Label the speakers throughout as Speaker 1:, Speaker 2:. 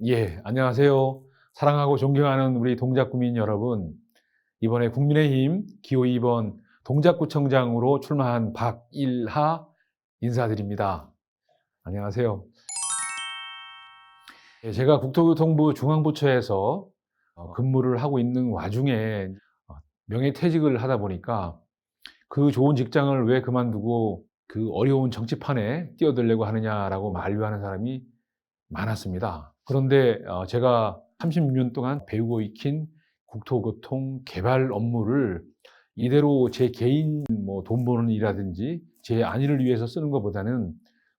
Speaker 1: 예, 안녕하세요. 사랑하고 존경하는 우리 동작구민 여러분. 이번에 국민의힘 기호 2번 동작구청장으로 출마한 박일하 인사드립니다. 안녕하세요. 예, 제가 국토교통부 중앙부처에서 근무를 하고 있는 와중에 명예퇴직을 하다 보니까 그 좋은 직장을 왜 그만두고 그 어려운 정치판에 뛰어들려고 하느냐라고 만류하는 사람이 많았습니다. 그런데 제가 36년 동안 배우고 익힌 국토교통 개발 업무를 이대로 제 개인 돈 버는 일이라든지 제 안위를 위해서 쓰는 것보다는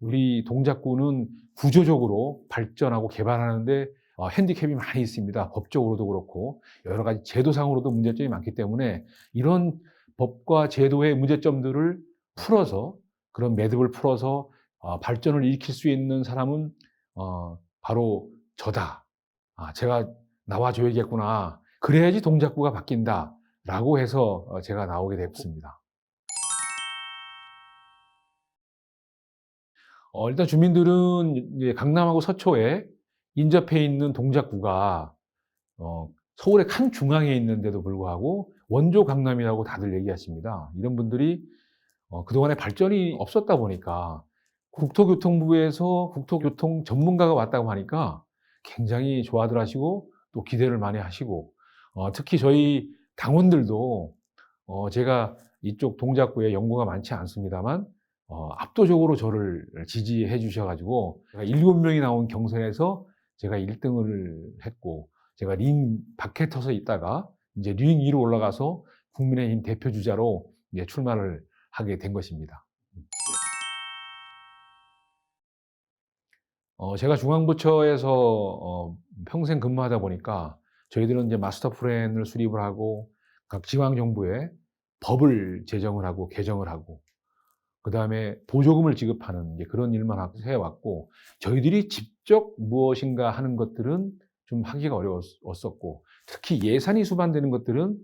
Speaker 1: 우리 동작구는 구조적으로 발전하고 개발하는데 핸디캡이 많이 있습니다. 법적으로도 그렇고 여러 가지 제도상으로도 문제점이 많기 때문에 이런 법과 제도의 문제점들을 풀어서 그런 매듭을 풀어서 발전을 일으킬 수 있는 사람은 바로 저다. 제가 나와줘야겠구나. 그래야지 동작구가 바뀐다. 라고 해서 제가 나오게 됐습니다. 일단 주민들은 이제 강남하고 서초에 인접해 있는 동작구가 서울의 칸 중앙에 있는데도 불구하고 원조 강남이라고 다들 얘기하십니다. 이런 분들이 그동안에 발전이 없었다 보니까 국토교통부에서 국토교통 전문가가 왔다고 하니까 굉장히 좋아들 하시고 또 기대를 많이 하시고 특히 저희 당원들도 제가 이쪽 동작구에 연고가 많지 않습니다만 압도적으로 저를 지지해 주셔 가지고 제가 7명이 나온 경선에서 제가 1등을 했고 제가 링 밖에 터서 있다가 이제 링 위로 올라가서 국민의힘 대표 주자로 이제 출마를 하게 된 것입니다. 제가 중앙부처에서 평생 근무하다 보니까 저희들은 이제 마스터 플랜을 수립을 하고 각 지방 정부에 법을 제정을 하고 개정을 하고 그다음에 보조금을 지급하는 이제 그런 일만 해왔고 저희들이 직접 무엇인가 하는 것들은 좀 하기가 어려웠었고 특히 예산이 수반되는 것들은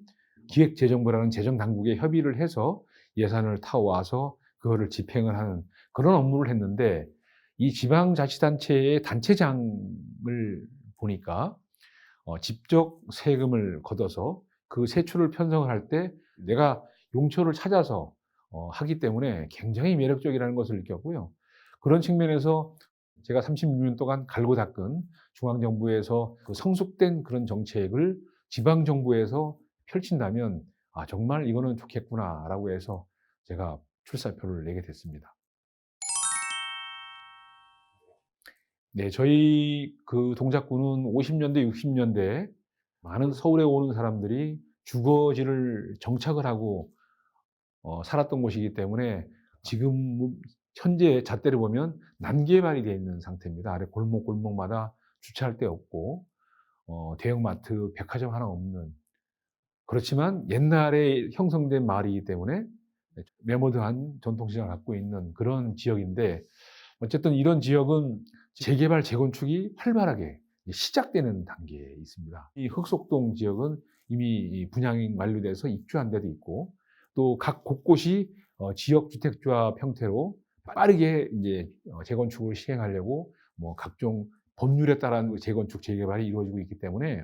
Speaker 1: 기획재정부라는 재정당국에 협의를 해서 예산을 타와서 그거를 집행을 하는 그런 업무를 했는데 이 지방자치단체의 단체장을 보니까 직접 세금을 걷어서 그 세출을 편성을 할 때 내가 용처를 찾아서 하기 때문에 굉장히 매력적이라는 것을 느꼈고요. 그런 측면에서 제가 36년 동안 갈고 닦은 중앙정부에서 그 성숙된 그런 정책을 지방정부에서 펼친다면 정말 이거는 좋겠구나라고 해서 제가 출사표를 내게 됐습니다. 네, 저희 그 동작구는 50년대, 60년대에 많은 서울에 오는 사람들이 주거지를 정착을 하고 살았던 곳이기 때문에 지금 현재 잣대를 보면 난개발이 되어 있는 상태입니다. 아래 골목골목마다 주차할 데 없고 대형마트, 백화점 하나 없는 그렇지만 옛날에 형성된 마을이기 때문에 메모드한 전통시장을 갖고 있는 그런 지역인데 어쨌든 이런 지역은 재개발, 재건축이 활발하게 시작되는 단계에 있습니다. 이 흑석동 지역은 이미 분양이 완료돼서 입주한 데도 있고 또 각 곳곳이 지역 주택조합 형태로 빠르게 이제 재건축을 시행하려고 각종 법률에 따른 재건축, 재개발이 이루어지고 있기 때문에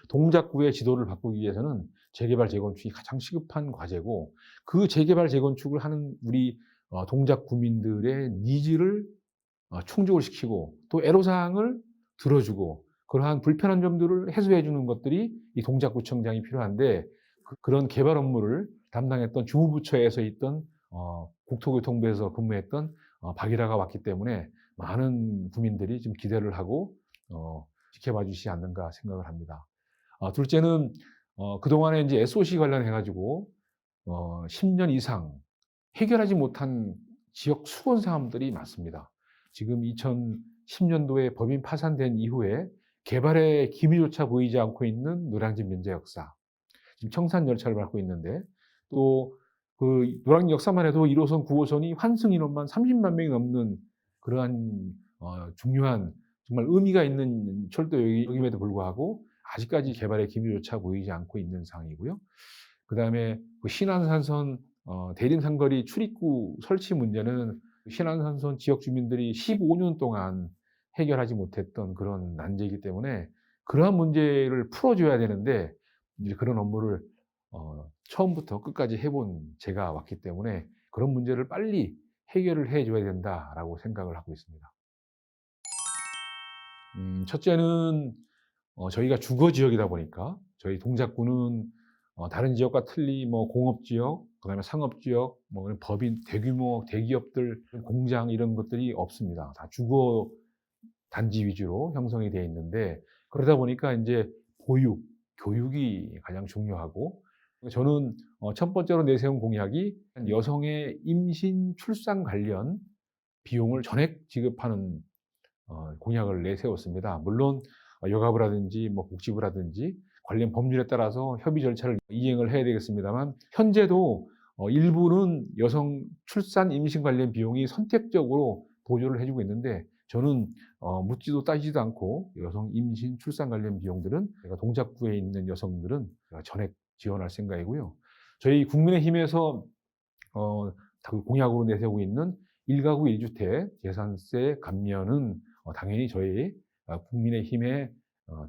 Speaker 1: 동작구의 지도를 바꾸기 위해서는 재개발, 재건축이 가장 시급한 과제고 그 재개발, 재건축을 하는 우리 동작구민들의 니즈를 충족을 시키고 또 애로사항을 들어주고 그러한 불편한 점들을 해소해 주는 것들이 이 동작구청장이 필요한데 그런 개발 업무를 담당했던 주무부처에서 있던 국토교통부에서 근무했던 박일하가 왔기 때문에 많은 국민들이 좀 기대를 하고 지켜봐 주시지 않는가 생각을 합니다. 둘째는 그동안에 이제 SOC 관련해 가지고 10년 이상 해결하지 못한 지역 수건 사업들이 많습니다. 지금 2010년도에 법인 파산된 이후에 개발의 기미조차 보이지 않고 있는 노량진 면제 역사. 지금 청산 열차를 밟고 있는데 또 그 노량진 역사만 해도 1호선, 9호선이 환승 인원만 30만 명이 넘는 그러한 중요한 정말 의미가 있는 철도역임에도 불구하고 아직까지 개발의 기미조차 보이지 않고 있는 상황이고요. 그다음에 그 신안산선 대림상거리 출입구 설치 문제는 신안산선 지역 주민들이 15년 동안 해결하지 못했던 그런 난제이기 때문에 그러한 문제를 풀어줘야 되는데 이제 그런 업무를 처음부터 끝까지 해본 제가 왔기 때문에 그런 문제를 빨리 해결을 해 줘야 된다라고 생각을 하고 있습니다. 첫째는 저희가 주거 지역이다 보니까 저희 동작구는 다른 지역과 틀리 뭐 공업 지역, 그다음에 상업 지역, 뭐 이런 법인 대규모 대기업들 공장 이런 것들이 없습니다. 다 주거 단지 위주로 형성이 되어 있는데 그러다 보니까 인제 보육, 교육이 가장 중요하고 저는 첫 번째로 내세운 공약이 여성의 임신, 출산 관련 비용을 전액 지급하는 공약을 내세웠습니다. 물론 여가부라든지 뭐 복지부라든지 관련 법률에 따라서 협의 절차를 이행을 해야 되겠습니다만 현재도 일부는 여성 출산, 임신 관련 비용이 선택적으로 보조를 해 주고 있는데 저는 묻지도 따지지도 않고 여성 임신, 출산 관련 비용들은 제가 동작구에 있는 여성들은 제가 전액 지원할 생각이고요. 저희 국민의힘에서 그 공약으로 내세우고 있는 1가구 1주택 재산세 감면은 당연히 저희 국민의힘의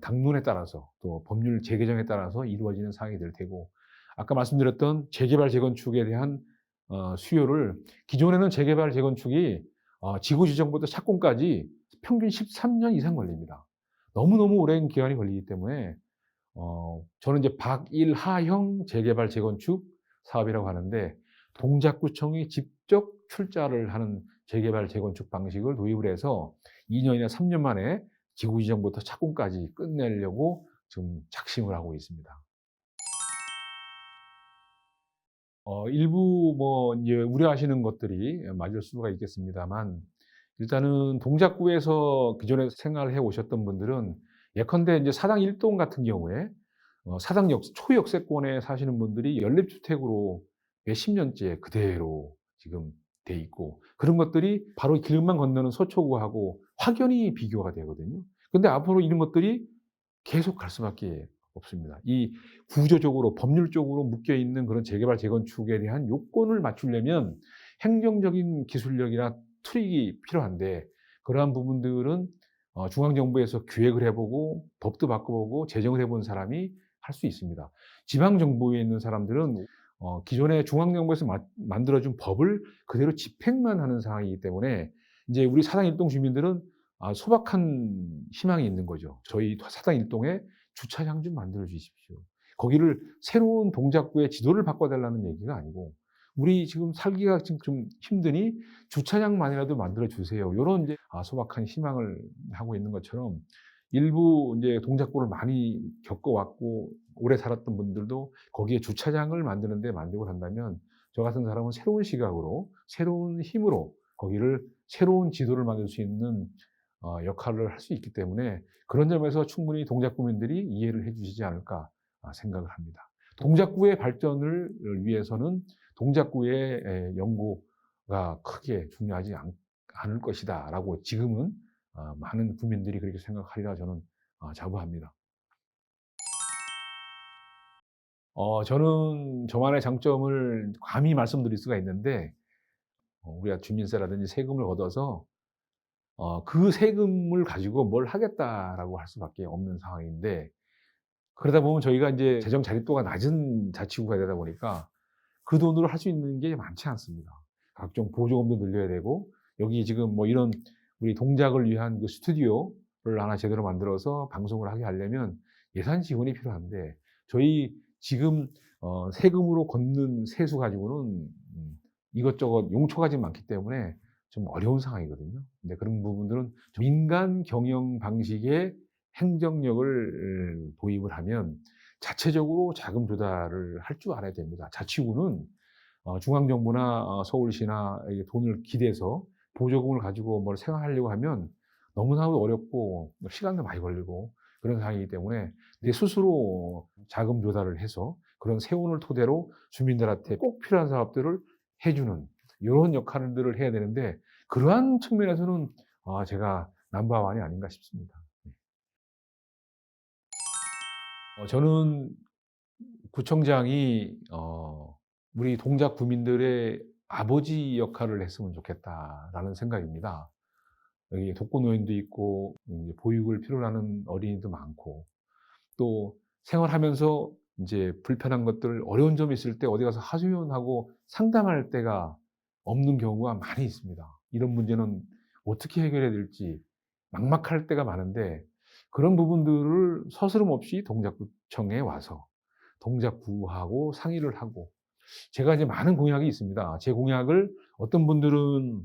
Speaker 1: 당론에 따라서 또 법률 재개정에 따라서 이루어지는 사항이 될 테고 아까 말씀드렸던 재개발 재건축에 대한 수요를 기존에는 재개발 재건축이 지구 지정부터 착공까지 평균 13년 이상 걸립니다. 너무너무 오랜 기간이 걸리기 때문에 저는 이제 박일하형 재개발 재건축 사업이라고 하는데 동작구청이 직접 출자를 하는 재개발 재건축 방식을 도입을 해서 2년이나 3년 만에 지구 지정부터 착공까지 끝내려고 지금 작심을 하고 있습니다. 일부 뭐 이제 우려하시는 것들이 맞을 수가 있겠습니다만 일단은 동작구에서 기존에 생활을 해 오셨던 분들은 예컨대 이제 사당 1동 같은 경우에 사당 초역세권에 사시는 분들이 연립주택으로 몇십 년째 그대로 지금 돼 있고 그런 것들이 바로 길만 건너는 서초구하고 확연히 비교가 되거든요. 근데 앞으로 이런 것들이 계속 갈 수밖에 없습니다. 이 구조적으로 법률적으로 묶여 있는 그런 재개발 재건축에 대한 요건을 맞추려면 행정적인 기술력이나 트릭이 필요한데 그러한 부분들은 중앙정부에서 기획을 해 보고 법도 바꿔 보고 제정을 해본 사람이 할 수 있습니다. 지방 정부에 있는 사람들은 기존에 중앙정부에서 만들어 준 법을 그대로 집행만 하는 상황이기 때문에 인제 우리 사당 일동 주민들은 소박한 희망이 있는 거죠. "저희 사당 일동에 주차장 좀 만들어 주십시오." 거기를 새로운 동작구의 지도를 바꿔 달라는 얘기가 아니고 "우리 지금 살기가 지금 좀 힘드니 주차장만이라도 만들어 주세요." 요런 이제 소박한 희망을 하고 있는 것처럼 일부 인제 동작구를 많이 겪어 왔고 오래 살았던 분들도 거기에 주차장을 만드는 데 만족을 한다면 저 같은 사람은 새로운 시각으로 새로운 힘으로 거기를 새로운 지도를 만들 수 있는 역할을 할 수 있기 때문에 그런 점에서 충분히 동작구민들이 이해를 해 주시지 않을까 생각을 합니다. 동작구의 발전을 위해서는 동작구의 연구가 크게 중요하지 않을 것이다라고 지금은 많은 국민들이 그렇게 생각하리라 저는 자부합니다. 저는 저만의 장점을 감히 말씀드릴 수가 있는데 우리가 주민세라든지 세금을 걷어서 그 세금을 가지고 '뭘 하겠다.'라고 할 수밖에 없는 상황인데 그러다 보면 저희가 인제 재정 자립도가 낮은 자치구가 되다 보니까 그 돈으로 할 수 있는 게 많지 않습니다. 각종 보조금도 늘려야 되고 여기 지금 뭐 이런 우리 동작을 위한 그 스튜디오를 하나 제대로 만들어서 방송을 하게 하려면 예산 지원이 필요한데 저희 지금 세금으로 걷는 세수 가지고는 이것저것 용초가 좀 많기 때문에 좀 어려운 상황이거든요. 근데 그런 부분들은 민간 경영 방식의 행정력을 도입을 하면 자체적으로 자금 조달을 할 줄 알아야 됩니다. 자치구는 중앙정부나 서울시나 이 돈을 기대서 보조금을 가지고 뭘 생활하려고 하면 너무나도 어렵고 시간도 많이 걸리고 그런 상황이기 때문에 내 스스로 자금 조달을 해서 그런 세원을 토대로 주민들한테 꼭 필요한 사업들을 해 주는 요런 역할들을 해야 되는데 그러한 측면에서는 제가 넘버 원이 아닌가 싶습니다. 저는 구청장이 우리 동작 구민들의 아버지 역할을 했으면 좋겠다라는 생각입니다. 여기 독거노인도 있고 이제 보육을 필요로 하는 어린이도 많고 또 생활하면서 인제 불편한 것들 어려운 점이 있을 때 어디 가서 하소연하고 상담할 데가 없는 경우가 많이 있습니다. 이런 문제는 어떻게 해결해야 될지 막막할 때가 많은데 그런 부분들을 서스럼 없이 동작구청에 와서 동작구하고 상의를 하고 제가 이제 많은 공약이 있습니다. 제 공약을 어떤 분들은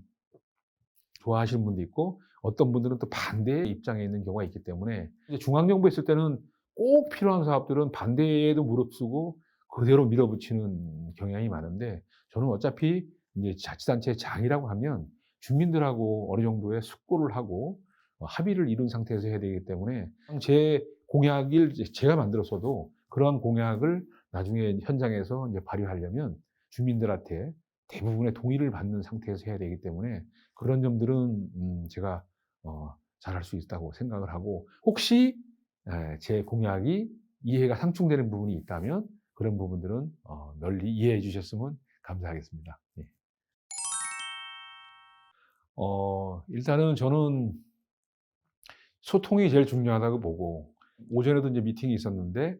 Speaker 1: 좋아하시는 분도 있고 어떤 분들은 또 반대의 입장에 있는 경우가 있기 때문에 이제 중앙정부에 있을 때는 꼭 필요한 사업들은 반대에도 무릅쓰고 그대로 밀어붙이는 경향이 많은데 저는 어차피 이제 자치단체 장이라고 하면 주민들하고 어느 정도의 숙고를 하고 합의를 이룬 상태에서 해야 되기 때문에 제 공약을 이제 제가 만들었어도 그러한 공약을 나중에 현장에서 이제 발휘하려면 주민들한테 대부분의 동의를 받는 상태에서 해야 되기 때문에 그런 점들은 제가 잘할 수 있다고 생각을 하고 혹시 제 공약이 이해가 상충되는 부분이 있다면 그런 부분들은 널리 이해해 주셨으면 감사하겠습니다. 예. 일단은 저는 소통이 제일 중요하다고 보고 오전에도 이제 미팅이 있었는데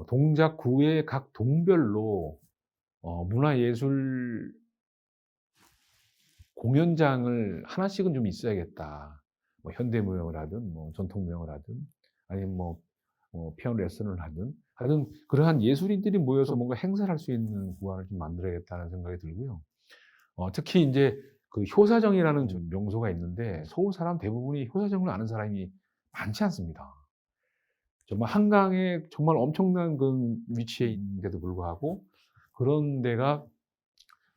Speaker 1: 동작구의 각 동별로 문화예술 공연장을 하나씩은 좀 있어야겠다. 뭐 현대무용을 하든 뭐 전통무용을 하든 아니면 피아노 레슨을 하든 그러한 예술인들이 모여서 뭔가 행사를 할 수 있는 구간을 좀 만들어야겠다는 생각이 들고요. 특히 인제 그 효사정이라는 좀 명소가 있는데 서울 사람 대부분이 효사정을 아는 사람이 많지 않습니다. 정말 한강에 정말 엄청난 그 위치에 있는데도 불구하고 그런 데가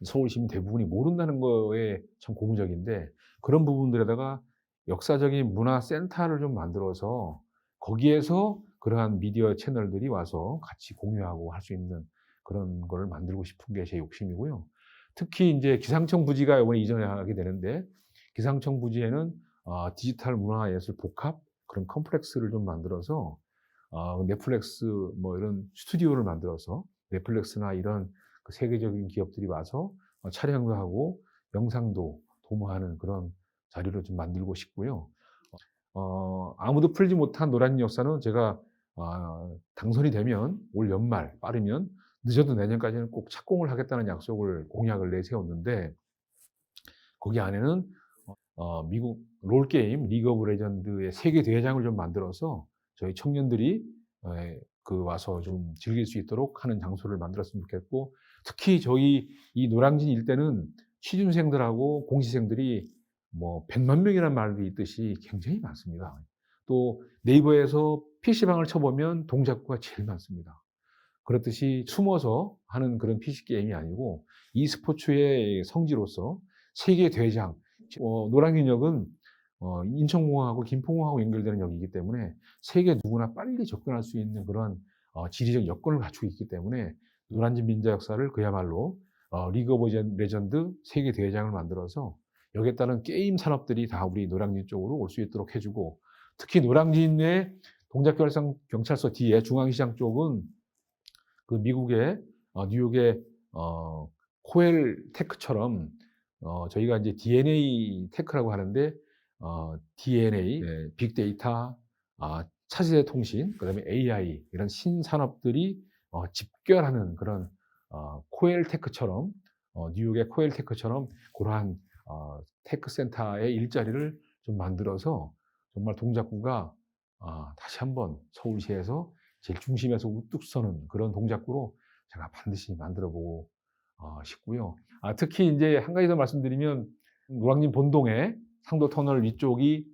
Speaker 1: 서울 시민 대부분이 모른다는 거에 참 고무적인데 그런 부분들에다가 역사적인 문화센터를 좀 만들어서 거기에서 그러한 미디어 채널들이 와서 같이 공유하고 할 수 있는 그런 거를 만들고 싶은 게 제 욕심이고요. 특히 인제 기상청 부지가 이번에 이전하게 되는데 기상청 부지에는 디지털 문화예술 복합 그런 컴플렉스를 좀 만들어서 넷플릭스 뭐 이런 스튜디오를 만들어서 넷플릭스나 이런 그 세계적인 기업들이 와서 촬영도 하고 영상도 도모하는 그런 자리를 좀 만들고 싶고요. 아무도 풀지 못한 노란 역사는 제가 당선이 되면 올 연말 빠르면 늦어도 내년까지는 꼭 착공을 하겠다는 약속을 공약을 내세웠는데 거기 안에는 미국 롤게임 리그 오브 레전드의 세계 대회장을 좀 만들어서 저희 청년들이 와서 좀 즐길 수 있도록 하는 장소를 만들었으면 좋겠고 특히 저희 이 노량진 일대는 취준생들하고 공시생들이 뭐 100만 명이라는 말이 있듯이 굉장히 많습니다. 또 네이버에서 PC방을 쳐보면 동작구가 제일 많습니다. 그렇듯이 숨어서 하는 그런 PC 게임이 아니고 e스포츠의 성지로서 세계 대장, 노량진역은 인천공항하고 김포공항하고 연결되는 역이기 때문에 세계 누구나 빨리 접근할 수 있는 그런 지리적 여건을 갖추고 있기 때문에 노량진 민자 역사를 그야말로 리그 오브 레전드 세계 대회장을 만들어서 여기에 따른 게임 산업들이 다 우리 노량진 쪽으로 올 수 있도록 해주고 특히 노량진 내 동작경찰서 뒤에 중앙시장 쪽은 그 미국의 뉴욕의 코엘 테크처럼 저희가 이제 DNA 테크라고 하는데 DNA, 빅데이터, 차세대 통신, 그다음에 AI 이런 신산업들이 집결하는 그런 코엘 테크처럼 뉴욕의 코엘 테크처럼 그러한 테크 센터의 일자리를 좀 만들어서 정말 동작구가 다시 한번 서울시에서 제일 중심에서 우뚝 서는 그런 동작구로 제가 반드시 만들어 보고 싶고요. 특히 인제 한 가지 더 말씀드리면 노량진 본동의 상도 터널 위쪽이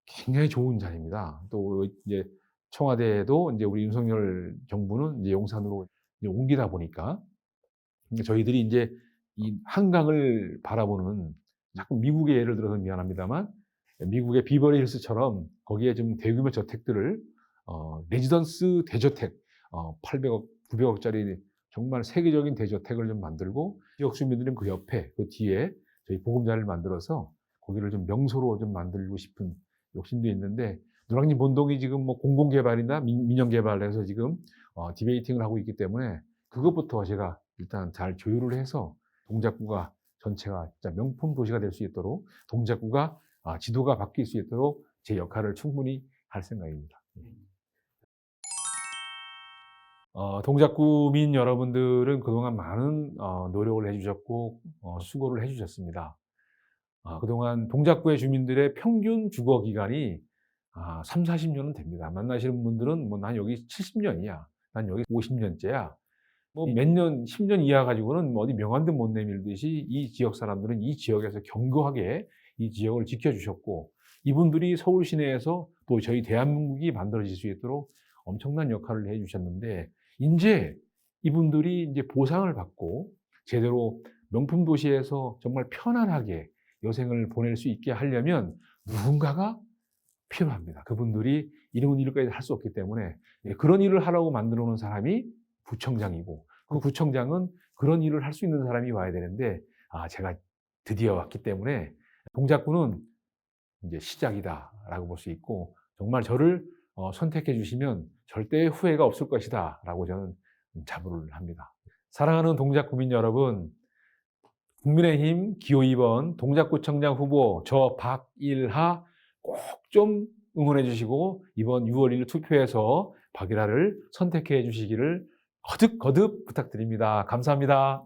Speaker 1: 굉장히 좋은 자리입니다. 또 이제 청와대도 인제 우리 윤석열 정부는 이제 용산으로 이제 옮기다 보니까 저희들이 인제 이 한강을 바라보는 자꾸 미국의 예를 들어서 미안합니다만 미국의 비버리 hils처럼 거기에 좀 대규모 저택들을 레지던스 대저택 800억, 900억짜리 정말 세계적인 대저택을 좀 만들고 지역 주민들은 그 옆에 그 뒤에 저희 보금자리를 만들어서 거기를 좀 명소로 좀 만들고 싶은 욕심도 있는데 노량진 본동이 지금 뭐 공공개발이나 민영개발을 해서 지금 디베이팅을 하고 있기 때문에 그것부터 제가 일단 잘 조율을 해서 동작구가 전체가 진짜 명품 도시가 될 수 있도록 동작구가 지도가 바뀔 수 있도록 제 역할을 충분히 할 생각입니다. 동작구민 여러분들은 그동안 많은 노력을 해주셨고 수고를 해주셨습니다. 그동안 동작구의 주민들의 평균 주거 기간이 30-40년은 됩니다. 만나시는 분들은 뭐 난 여기 70년이야. 난 여기 50년째야. 뭐 몇 년, 10년 이하 가지고는 뭐 어디 명함도 못 내밀듯이 이 지역 사람들은 이 지역에서 견고하게 이 지역을 지켜주셨고, 이분들이 서울 시내에서 또 저희 대한민국이 만들어질 수 있도록 엄청난 역할을 해주셨는데, 이제 이분들이 이제 보상을 받고 제대로 명품 도시에서 정말 편안하게 여생을 보낼 수 있게 하려면 누군가가 필요합니다. 그분들이 이런 일까지 할 수 없기 때문에 그런 일을 하라고 만들어 놓은 사람이 구청장이고, 그 구청장은 그런 일을 할 수 있는 사람이 와야 되는데, 제가 드디어 왔기 때문에 동작구는 이제 시작이다라고 볼 수 있고, 정말 저를 선택해 주시면 절대 후회가 없을 것이다라고 저는 자부를 합니다. 사랑하는 동작구민 여러분, 국민의힘 기호 2번 동작구청장 후보 저 박일하 꼭 좀 응원해 주시고 이번 6월 1일 투표에서 박일하를 선택해 주시기를 거듭 부탁드립니다. 감사합니다.